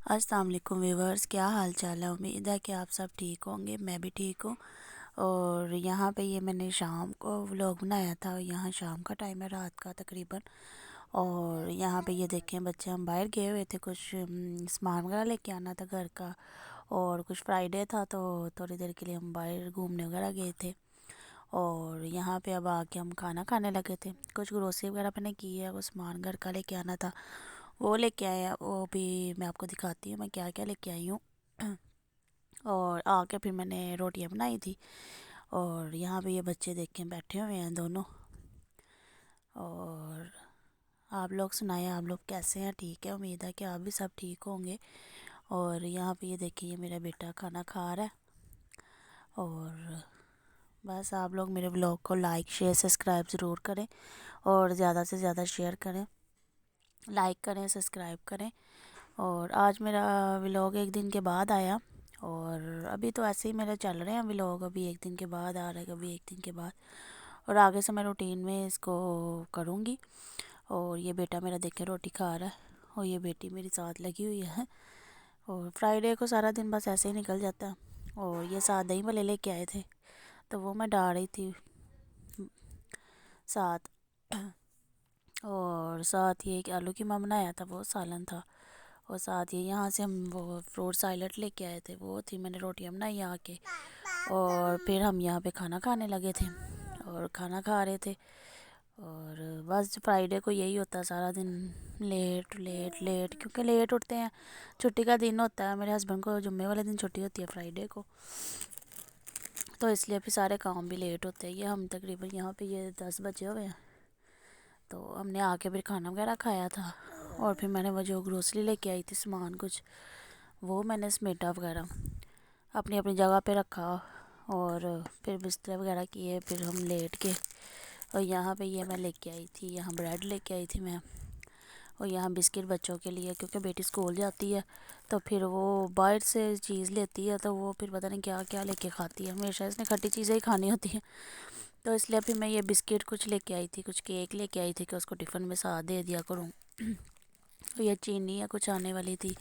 السلام علیکم ویورز، کیا حال چال ہے؟ امید ہے کہ آپ سب ٹھیک ہوں گے۔ میں بھی ٹھیک ہوں۔ اور یہاں پہ یہ میں نے شام کو ولاگ بنایا تھا، یہاں شام کا ٹائم ہے، رات کا تقریباً۔ اور یہاں پہ یہ دیکھیں بچے، ہم باہر گئے ہوئے تھے، کچھ سامان وغیرہ لے کے آنا تھا گھر کا، اور کچھ فرائیڈے تھا تو تھوڑی دیر کے لیے ہم باہر گھومنے وغیرہ گئے تھے۔ اور یہاں پہ اب آ کے ہم کھانا کھانے لگے تھے، کچھ گروسری وغیرہ میں نے کی ہے، وہ سامان گھر کا لے کے آنا تھا، وہ لے کے آئے ہیں، وہ بھی میں آپ کو دکھاتی ہوں میں کیا کیا لے کے آئی ہوں۔ اور آ کے پھر میں نے روٹیاں بنائی تھی، اور یہاں پہ یہ بچے دیکھیں بیٹھے ہوئے ہیں دونوں۔ اور آپ لوگ سنائیں، آپ لوگ کیسے ہیں؟ ٹھیک ہے، امید ہے کہ آپ بھی سب ٹھیک ہوں گے۔ اور یہاں پہ یہ دیکھیں، یہ میرا بیٹا کھانا کھا رہا ہے۔ اور بس آپ لوگ میرے بلاگ کو لائک شیئر سبسکرائب ضرور کریں، اور زیادہ سے زیادہ شیئر کریں، لائک کریں، سبسکرائب کریں۔ اور آج میرا ولاگ ایک دن کے بعد آیا، اور ابھی تو ایسے ہی میرے چل رہے ہیں ولاگ، ابھی ایک دن کے بعد آ رہا ہے، کبھی ایک دن کے بعد، اور آگے سے میں روٹین میں اس کو کروں گی۔ اور یہ بیٹا میرا دیکھیں روٹی کھا رہا ہے، اور یہ بیٹی میری ساتھ لگی ہوئی ہے۔ اور فرائیڈے کو سارا دن بس ایسے ہی نکل جاتا ہے۔ اور یہ ساتھ دہی بھلے لے کے آئے تھے تو وہ میں ڈال رہی تھی ساتھ، اور ساتھ یہ کہ آلو قیمہ بنایا تھا، وہ سالن تھا، اور ساتھ یہ یہاں سے ہم وہ فروٹ سائلٹ لے کے آئے تھے، وہ تھی، میں نے روٹیاں بنائی آ کے، اور پھر ہم یہاں پہ کھانا کھانے لگے تھے، اور کھانا کھا رہے تھے۔ اور بس فرائیڈے کو یہی ہوتا ہے سارا دن، لیٹ لیٹ لیٹ، کیونکہ لیٹ اٹھتے ہیں، چھٹی کا دن ہوتا ہے، میرے ہسبینڈ کو جمعے والے دن چھٹی ہوتی ہے فرائیڈے کو، تو اس لیے پھر سارے کام بھی لیٹ ہوتے ہیں۔ یہ ہم تقریباً یہاں پہ یہ 10 بجے ہوئے ہیں، تو ہم نے آ کے پھر کھانا وغیرہ کھایا تھا، اور پھر میں نے وہ جو گروسری لے کے آئی تھی سامان کچھ، وہ میں نے سمیٹا وغیرہ اپنی اپنی جگہ پہ رکھا، اور پھر بستر وغیرہ کیے، پھر ہم لیٹ کے، اور یہاں پہ یہ میں لے کے آئی تھی، یہاں بریڈ لے کے آئی تھی میں، اور یہاں بسکٹ بچوں کے لیے، کیونکہ بیٹی اسکول جاتی ہے تو پھر وہ باہر سے چیز لیتی ہے، تو وہ پھر پتہ نہیں کیا کیا لے کے کھاتی ہے، ہمیشہ اس نے کھٹی چیزیں ہی کھانی ہوتی ہیں، تو اس لیے پھر میں یہ بسکٹ کچھ لے کے آئی تھی، کچھ کیک لے کے آئی تھی کہ اس کو ٹفن میں ساتھ دے دیا کروں۔ یہ چینی ہے کچھ آنے والی تھی،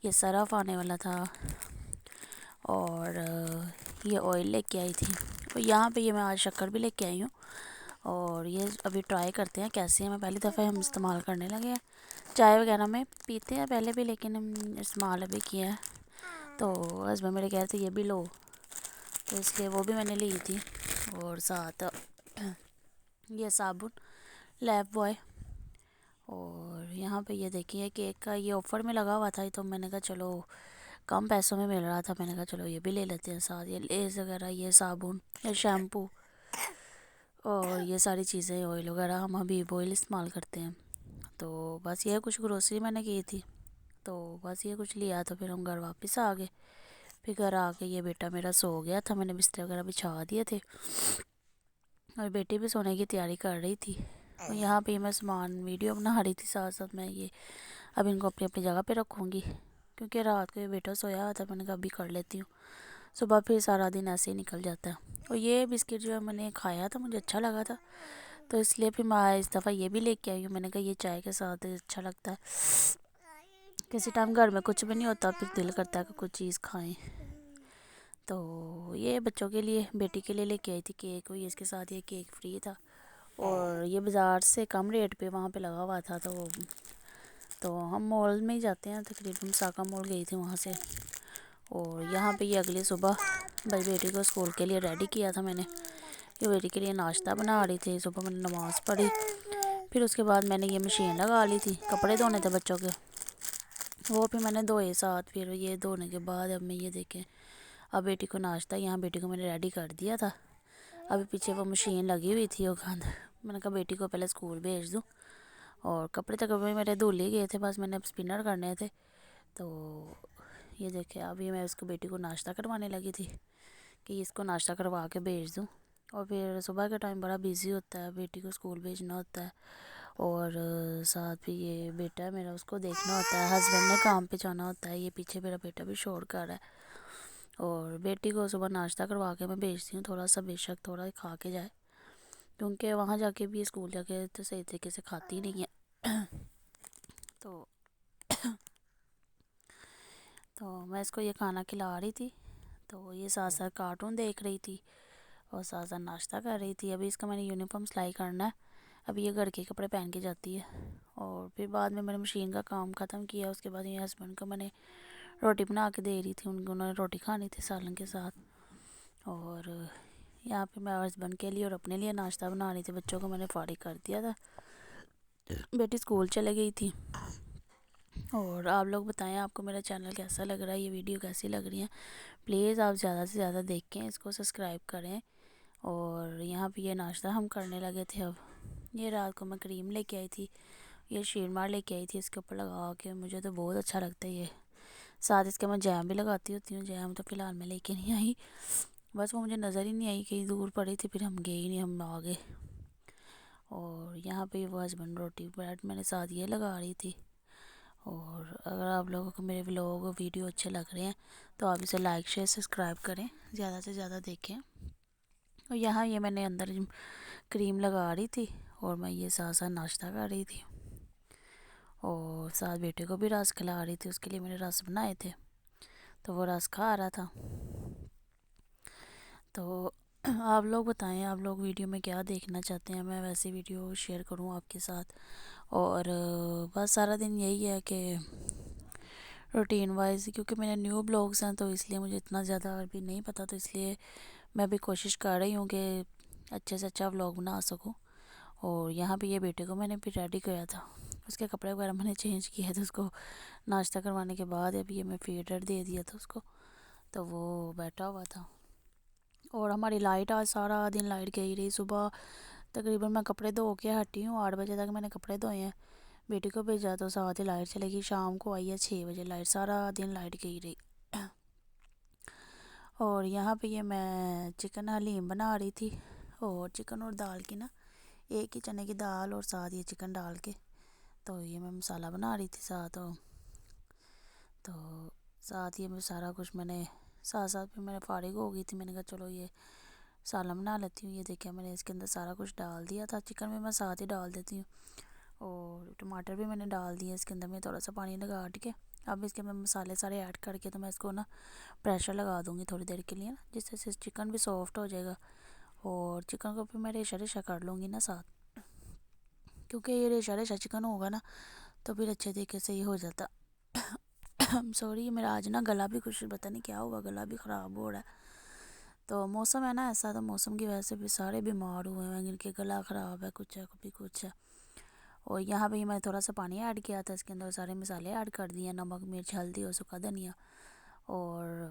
یہ سرف آنے والا تھا، اور یہ آئل لے کے آئی تھی، اور یہاں پہ یہ میں آج شکر بھی لے کے آئی ہوں، اور یہ ابھی ٹرائی کرتے ہیں کیسے ہیں، میں پہلی دفعہ ہم استعمال کرنے لگے ہیں، چائے وغیرہ میں پیتے ہیں پہلے بھی، لیکن ہم استعمال ابھی کیا ہے، تو ہسبینڈ میرے کہہ رہے تھے یہ بھی لو، تو اس لیے وہ بھی میں نے لی تھی، اور ساتھ یہ صابن لیف بوائے۔ اور یہاں پہ یہ دیکھیے کیک کا یہ آفر میں لگا ہوا تھا، تو میں نے کہا چلو کم پیسوں میں مل رہا تھا، میں نے کہا چلو یہ بھی لے لیتے ہیں ساتھ، یہ لیز وغیرہ، یہ صابن، یہ شیمپو، اور یہ ساری چیزیں، آئل وغیرہ ہم حبیب آئل استعمال کرتے ہیں، تو بس یہ کچھ گروسری میں نے کی تھی، تو بس یہ کچھ لیا، تو پھر ہم گھر واپس آ گئے۔ پھر گھر آ کے یہ بیٹا میرا سو گیا تھا، میں نے بستر وغیرہ بچھا دیے تھے، اور بیٹی بھی سونے کی تیاری کر رہی تھی، اور یہاں پہ میں سامان ویڈیو بنا رہی تھی، ساتھ ساتھ میں یہ اب ان کو اپنی اپنی جگہ پہ رکھوں گی، کیونکہ رات کو یہ بیٹا سویا ہوا تھا، میں نے کہا ابھی کر لیتی ہوں، صبح پھر سارا دن ایسے ہی نکل جاتا ہے۔ اور یہ بسکٹ جو ہے میں نے کھایا تھا، مجھے اچھا لگا تھا، تو اس لیے پھر میں اس دفعہ یہ بھی لے کے آئی ہوں، میں نے کہا یہ چائے کے ساتھ اچھا لگتا ہے، کسی ٹائم گھر میں کچھ بھی نہیں ہوتا، پھر دل کرتا ہے کہ کچھ چیز کھائیں، تو یہ بچوں کے لیے، بیٹی کے لیے لے کے آئی تھی کیک، ہوئی اس کے ساتھ یہ کیک فری تھا، اور یہ بازار سے کم ریٹ پہ وہاں پہ لگا ہوا تھا، تو ہم مال میں ہی جاتے ہیں، تقریباً ساکا مال گئی تھی وہاں سے۔ اور یہاں پہ یہ اگلی صبح بھائی بیٹی کو اسکول کے لیے ریڈی کیا تھا میں نے، یہ بیٹی کے لیے ناشتہ بنا رہی تھی، صبح میں نے نماز پڑھی، پھر اس کے بعد میں نے یہ مشین لگا لی تھی، کپڑے دھونے تھے بچوں کے، وہ پھر میں نے دھوئے ساتھ، پھر یہ دھونے کے بعد اب میں یہ دیکھیں، اب بیٹی کو ناشتہ، یہاں بیٹی کو میں نے ریڈی کر دیا تھا، ابھی پیچھے وہ مشین لگی ہوئی تھی، وہ گند، میں نے کہا بیٹی کو پہلے اسکول بھیج دوں، اور کپڑے تقریباً میرے دھل ہی گئے تھے، بس میں نے اب اسپنر کرنے تھے، تو یہ دیکھیں ابھی میں اس کو بیٹی کو ناشتہ کروانے لگی تھی کہ اس کو ناشتہ کروا کے بھیج دوں، اور پھر صبح کے ٹائم بڑا بیزی ہوتا ہے، بیٹی کو اسکول بھیجنا ہوتا ہے، اور ساتھ بھی یہ بیٹا ہے میرا، اس کو دیکھنا ہوتا ہے، ہسبینڈ نے کام پہ جانا ہوتا ہے، یہ پیچھے میرا بیٹا بھی شور کر رہا ہے، اور بیٹی کو صبح ناشتہ کروا کے میں بھیجتی ہوں، تھوڑا سا بے شک تھوڑا کھا کے جائے، کیونکہ وہاں جا کے بھی اسکول جا کے تو صحیح طریقے سے کھاتی نہیں ہے، تو تو میں اس کو یہ کھانا کھلا رہی تھی، تو یہ ساتھ ساتھ کارٹون دیکھ رہی تھی اور ساتھ ساتھ ناشتہ کر رہی تھی۔ ابھی اس کا میں نے یونیفارم سلائی کرنا ہے، ابھی یہ گھر کے کپڑے پہن کے جاتی ہے، اور پھر بعد میں نے مشین کا کام ختم کیا۔ اس کے بعد یہ ہسبینڈ کو میں نے روٹی بنا کے دے رہی تھی، انہوں نے روٹی کھانی تھی سالن کے ساتھ، اور یہاں پہ میں ہسبینڈ کے لیے اور اپنے لیے ناشتہ بنا رہی تھی۔ بچوں کو میں نے فارغ کر دیا تھا، بیٹی اسکول چلے گئی تھی۔ اور آپ لوگ بتائیں آپ کو میرا چینل کیسا لگ رہا ہے، یہ ویڈیو کیسی لگ رہی ہیں، پلیز آپ زیادہ سے زیادہ دیکھیں، اس کو سبسکرائب کریں۔ اور یہاں پہ یہ ناشتہ ہم کرنے لگے تھے۔ اب یہ رات کو میں کریم لے کے آئی تھی، یہ شیرمار لے کے آئی تھی، اس کے اوپر لگا کے مجھے تو بہت اچھا لگتا ہے یہ، ساتھ اس کے میں جیم بھی لگاتی ہوتی ہوں۔ جیم تو فی الحال میں لے کے نہیں آئی، بس وہ مجھے نظر ہی نہیں آئی، کہیں دور پڑی تھی، پھر ہم گئے ہی نہیں، ہم آ گئے۔ اور یہاں پہ وہ ہسبینڈ روٹی بریڈ میں نے ساتھ یہ لگا رہی تھی۔ اور اگر آپ لوگوں کو میرے ولاگ ویڈیو اچھے لگ رہے ہیں تو آپ اسے لائک شیئر سبسکرائب کریں، زیادہ سے زیادہ دیکھیں۔ اور یہاں یہ میں نے اندر کریم لگا رہی تھی اور میں یہ ساتھ ساتھ ناشتہ کر رہی تھی، اور ساتھ بیٹے کو بھی رس کھلا رہی تھی، اس کے لیے میں نے رس بنائے تھے تو وہ رس کھا رہا تھا۔ تو آپ لوگ بتائیں آپ لوگ ویڈیو میں کیا دیکھنا چاہتے ہیں، میں ویسی ویڈیو شیئر کروں آپ کے ساتھ۔ اور بس سارا دن یہی ہے کہ روٹین وائز، کیونکہ میرے نیو بلاگس ہیں تو اس لیے مجھے اتنا زیادہ ابھی نہیں پتہ، تو اس لیے میں بھی کوشش کر رہی ہوں کہ اچھے سے اچھا ولاگ بنا سکوں۔ اور یہاں پہ یہ بیٹے کو میں نے بھی ریڈی کیا تھا، اس کے کپڑے وغیرہ میں نے چینج کیے تھے، اس کو ناشتہ کروانے کے بعد ابھی یہ میں فیڈر دے دیا تھا اس کو، تو وہ بیٹھا ہوا تھا۔ اور ہماری لائٹ آج سارا دن لائٹ گئی رہی، صبح تقریباً میں کپڑے دھو کے ہٹی ہوں، 8 بجے تک میں نے کپڑے دھوئے ہیں، بیٹی کو بھیجا تو ساتھ ہی لائٹ چلے گئی، شام کو آئی ہے 6 بجے لائٹ، سارا دن لائٹ گئی رہی۔ اور یہاں پہ یہ میں چکن حلیم بنا رہی تھی، اور چکن اور دال کی نا، ایک ہی چنے کی دال اور ساتھ یہ چکن ڈال کے، تو یہ میں مسالہ بنا رہی تھی ساتھ، تو ساتھ یہ میں سارا کچھ میں نے ساتھ ساتھ پھر میں فارغ ہو گئی تھی، میں نے کہا چلو یہ سالن بنا لیتی ہوں۔ یہ دیکھیں میں نے اس کے اندر سارا کچھ ڈال دیا تھا، چکن بھی میں ساتھ ہی ڈال دیتی ہوں، اور ٹماٹر بھی میں نے ڈال دیے اس کے اندر، میں تھوڑا سا پانی لگا کے اب اس کے میں مسالے سارے ایڈ کر کے تو میں اس کو نا پریشر لگا دوں گی تھوڑی دیر کے لیے نا، جس سے چکن بھی سافٹ ہو جائے گا، اور چکن کو پھر میں ریشہ ریشہ کر لوں گی نا ساتھ، کیونکہ یہ ریشہ ریشہ چکن ہوگا نا تو پھر اچھے طریقے سے یہ ہو جاتا۔ سوری میرا آج نا گلا بھی کچھ پتہ نہیں کیا ہوا، گلا بھی خراب ہو رہا ہے، تو موسم ہے نا ایسا، تو موسم کی وجہ سے بھی سارے بیمار ہوئے ہیں، ان کے گلا خراب ہے، کچھ ہے کبھی کچھ ہے۔ اور یہاں پہ میں نے تھوڑا سا پانی ایڈ کیا تھا، اس کے اندر سارے مسالے ایڈ کر دیے، نمک مرچ ہلدی اور سکھا دھنیا، اور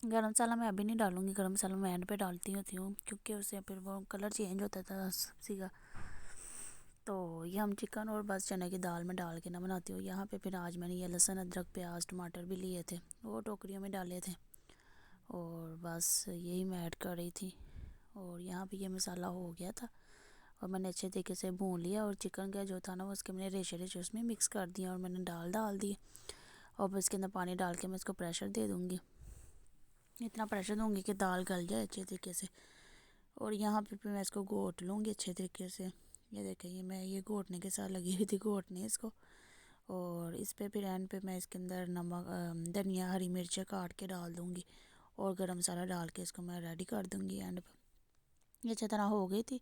گرم مسالہ میں ابھی نہیں ڈالوں گی، گرم مسالہ میں اینڈ پہ ڈالتی ہوتی ہوں، کیونکہ اس سے پھر وہ کلر چینج ہوتا تھا سبزی کا۔ تو یہ ہم چکن اور بس چنے کی دال میں ڈال کے نہ بناتی ہوں۔ یہاں پہ پھر آج میں نے یہ لہسن ادرک پیاز ٹماٹر بھی لیے تھے، وہ ٹوکریوں میں ڈالے تھے، اور بس یہی میں ایڈ کر رہی تھی۔ اور یہاں پہ یہ مسالہ ہو گیا تھا، اور میں نے اچھے طریقے سے بھون لیا، اور چکن کا جو تھا نا وہ اس کے میں نے ریشے ریشے اس میں مکس کر دیا، اور میں نے ڈال دی، اور اس کے اندر پانی ڈال کے میں اس کو پریشر دے دوں گی، اتنا پریشر دوں گی کہ دال گل جائے اچھے طریقے سے۔ اور یہاں پہ میں اس کو گھوٹ لوں گی اچھے طریقے سے، یہ دیکھیں میں یہ گھوٹنے کے ساتھ لگی ہوئی تھی گھوٹنے اس کو، اور اس پہ پھر اینڈ پہ میں اس کے اندر نمک دھنیا ہری مرچیں کاٹ کے ڈال دوں گی، اور گرم مسالہ ڈال کے اس کو میں ریڈی کر دوں گی اینڈ پہ۔ یہ اچھی طرح ہو گئی تھی،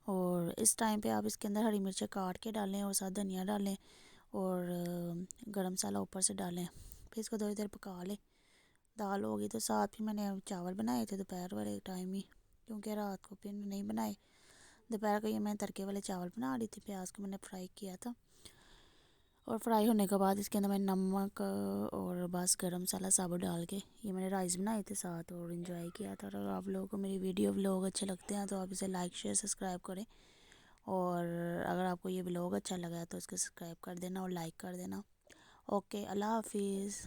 اور اس ٹائم پہ آپ اس کے اندر ہری مرچیں کاٹ کے ڈالیں، اور ساتھ دھنیا ڈالیں، اور گرم مسالہ اوپر سے ڈالیں، پھر اس کو تھوڑی دیر پکا لیں۔ دال ہوگی تو ساتھ بھی میں نے چاول بنائے تھے دوپہر والے ٹائم ہی، کیونکہ رات کو پھر نہیں بنائے، دوپہر کو یہ میں تڑکے والے چاول بنا رہی تھی، پیاز کو میں نے فرائی کیا تھا، اور فرائی ہونے کے بعد اس کے اندر میں نمک اور بس گرم مسالہ ثابت ڈال کے یہ میں نے رائس بنائے تھے ساتھ، اور انجوائے کیا تھا۔ اور آپ لوگوں کو میری ویڈیو ولاگ اچھے لگتے ہیں تو آپ اسے لائک شیئر سبسکرائب کریں، اور اگر آپ کو یہ ولاگ اچھا لگا ہے تو اس کو سبسکرائب کر دینا اور لائک کر دینا۔ اوکے، اللہ حافظ۔